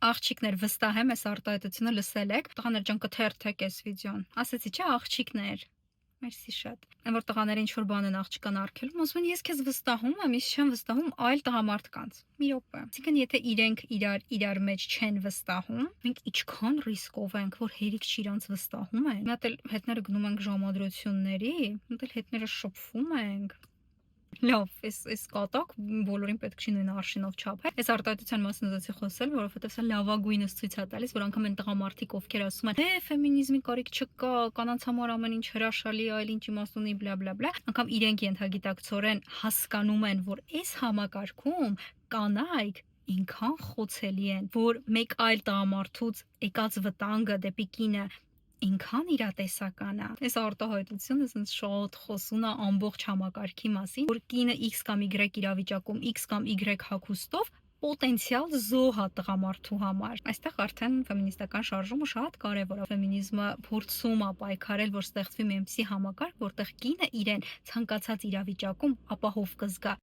աղջիկներ, վստահ եմ, այս արտահայտությունը լսել եք։ Տղաներ ջան, կթերթեք այս վիդեոն։ Ասացի, չէ, աղջիկներ։ Մերսի շատ։ Այն որ տղաները ինչ որ բան են աղջկան արգելում, ասում են ես քեզ վստահում եմ, ես չեմ վստահում այլ տղամարդկանց։ Մի րոպե։ Այսինքն եթե իրենք իրար մեջ չեն վստահում, մենք ինչքան ռիսկով ենք, որ հերիք չիրանց վստահում են։ Մի հատ էլ հետները գնում ենք ժամադրությունների, մի հատ էլ հետները շփվում ենք։ Լավ, այս կատակ բոլորին պետք չի նույն արշինով չափել։ Այս արտահայտության մասին ուզեցի խոսել, որովհետև սա լավագույնս ցույց է տալիս, որ անգամ այն տղամարդիկ, ովքեր ասում են, ֆեմինիզմի կարիք չկա, կանանց համար ամեն ինչ հրաշալի է, այլ ինչ իմաստ ունի, բլա բլա բլա, անգամ իրենք ենթագիտակցորեն հասկանում են, որ այս համակարգում կանայք ինքան խոցելի են, որ մեկ այլ տղամարդուց եկած վտանգը դեպի կինը ինքան իրատեսական է։ Այս արտահայտությունը ասենց շատ խոսուն է ամբողջ համակարգի մասին, որ կինը X կամ Y իրավիճակում X կամ Y հագուստով պոտենցիալ զոհ է տղամարդու համար։ Այստեղ արդեն ֆեմինիստական շարժումը շատ կարևոր է։ Ֆեմինիզմը փորձում է պայքարել, որ ստեղծվի մի այնպիսի համակարգ, որտեղ կինը իրեն ցանկացած իրավիճակում ապահով կզգա։